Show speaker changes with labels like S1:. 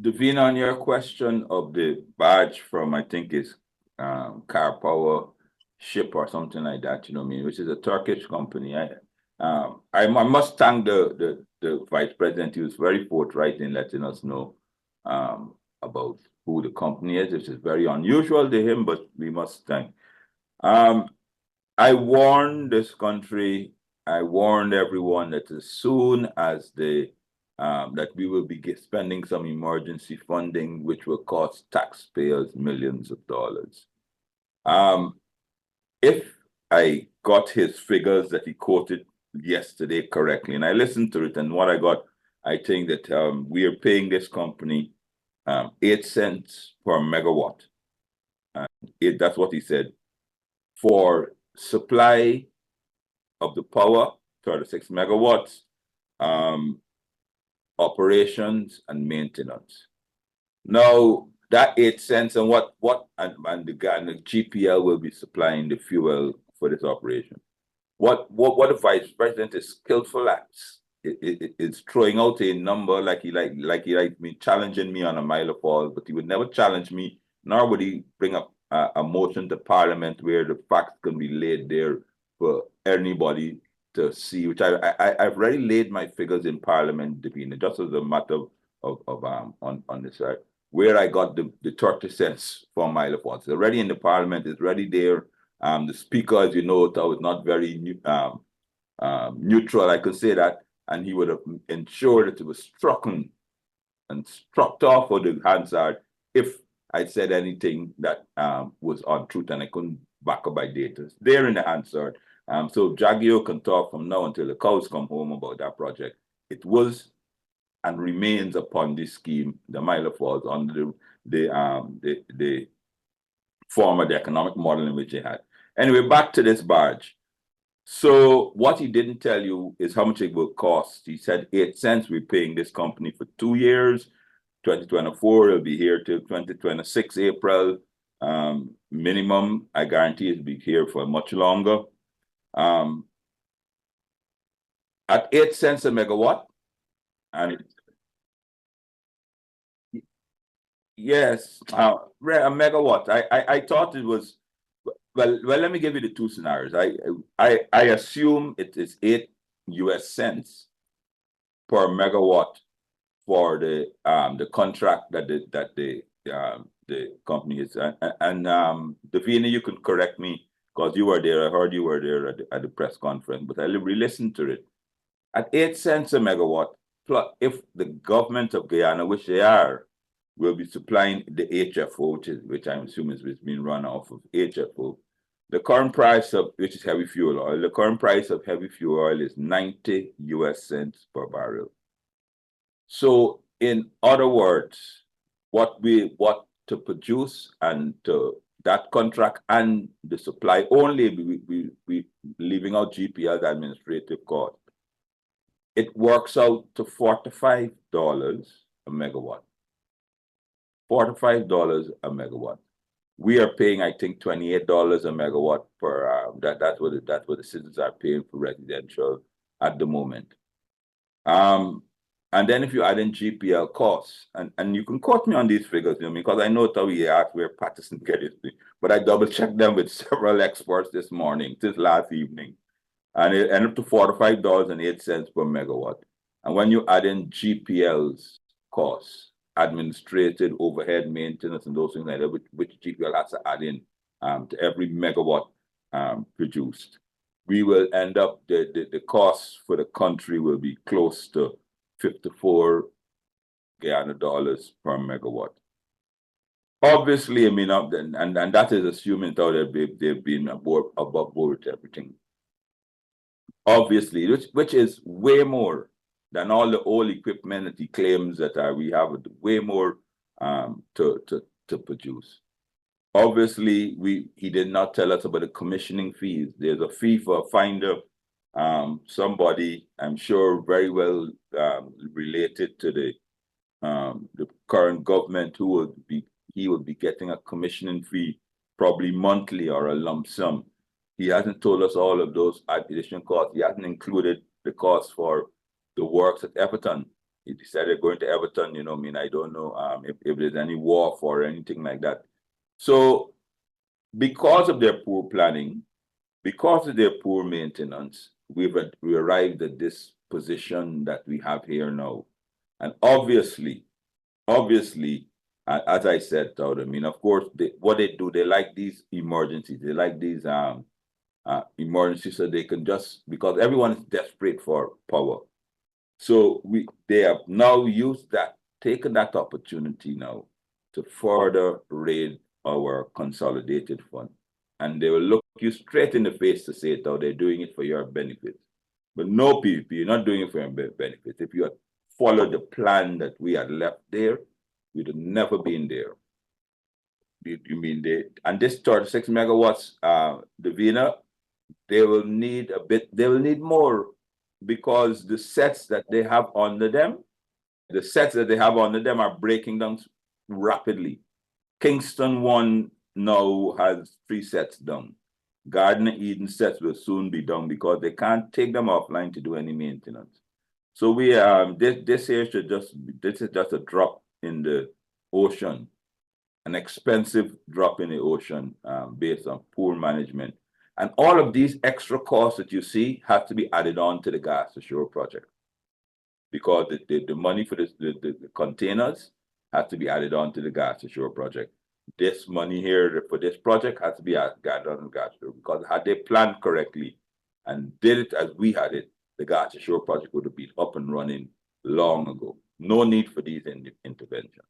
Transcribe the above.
S1: Davina, on your question of the barge from, I think it's Karpower ship or something like that, you know what I mean, which is a Turkish company. I must thank the vice president. He was very forthright in letting us know about who the company is, which is very unusual to him, but we must thank. I warned this country, I warned everyone that as soon as that we will be spending some emergency funding, which will cost taxpayers millions of dollars. If I got his figures that he quoted yesterday correctly, and I listened to it, and what I got, I think that we are paying this company 8 cents per megawatt. That's what he said for supply of the power, 36 megawatts, operations and maintenance. Now that 8 cents and and the GPL will be supplying the fuel for this operation. What the vice president is skillful at is throwing out a number like he me challenging me on a mile of fall, but he would never challenge me, nor would he bring up a motion to parliament where the facts can be laid there for anybody to see, which I've already laid my figures in parliament, Davina, just as a matter of on this side, where I got the 30 cents for a mile of water. It's already in the parliament, it's already there. The speaker, as you know, was not very neutral, I could say that, and he would have ensured that it was struck off of the Hansard if I'd said anything that was untruth and I couldn't back up by data. It's there in the Hansard. So Jagio can talk from now until the cows come home about that project. It was and remains upon this scheme, the Milo Falls, under the form of the economic model in which they had. Anyway, back to this barge. So what he didn't tell you is how much it will cost. He said 8 cents. We're paying this company for 2 years. 2024, it'll be here till 2026 April. Minimum, I guarantee it'll be here for much longer. At 8 cents a megawatt, and yes, a megawatt. I thought it was well. Let me give you the two scenarios. I assume it is 8 US cents per megawatt for the contract that the company is, and Davina, you can correct me because you were there. I heard you were there at the press conference, but I re-listened to it. At 8 cents a megawatt, plus if the government of Guyana, which they are, will be supplying the HFO, which I'm assuming is being run off of HFO. The current price of, which is heavy fuel oil, the current price of heavy fuel oil is 90 US cents per barrel. So in other words, what to produce and to that contract and the supply only, we leaving out GPL's administrative cost, it works out to $45 a megawatt. $45 a megawatt. We are paying, I think, $28 a megawatt per that's what the citizens are paying for residential at the moment. And then if you add in GPL costs, and you can quote me on these figures, you know, because I know how we asked where Patterson get it, but I double checked them with several experts this morning, this last evening, and it ended up to $45.08 per megawatt. And when you add in GPL's costs, administrative overhead maintenance and those things like that, which GPL has to add in to every megawatt produced, we will end up, the costs for the country will be close to 54 Guyana dollars per megawatt. Obviously, I mean, and that is assuming that they've been above board everything. Obviously, which is way more than all the old equipment that he claims that we have, way more to produce. Obviously, he did not tell us about the commissioning fees. There's a fee for a finder, somebody I'm sure very well related to the current government, he would be getting a commissioning fee probably monthly or a lump sum. He hasn't told us all of those additional costs. He hasn't included the cost for the works at Everton. he decided going to Everton, I don't know if there's any wharf or anything like that. So because of their poor planning, because of their poor maintenance, we arrived at this position that we have here now. And obviously, as I said, Todd, of course, what they do, they like these emergencies. They like these emergencies so they can just, because everyone is desperate for power. So they have now used that, taken that opportunity now to further raid our consolidated fund. And they will look you straight in the face to say, oh, they're doing it for your benefit. But no, PvP, you're not doing it for your benefit. If you had followed the plan that we had left there, we'd have never been there. You mean and this 36 megawatts, the Vina, they will need more, because the sets that they have under them are breaking down rapidly. Kingston 1 now has 3 sets down. Garden Eden sets will soon be done because they can't take them offline to do any maintenance. So we this here this is just a drop in the ocean, an expensive drop in the ocean based on poor management. And all of these extra costs that you see have to be added on to the gas to shore project, because the money for the containers has to be added on to the gas to shore project. This money here for this project has to be added on the gas to shore, because had they planned correctly and did it as we had it, the gas to shore project would have been up and running long ago. No need for these interventions.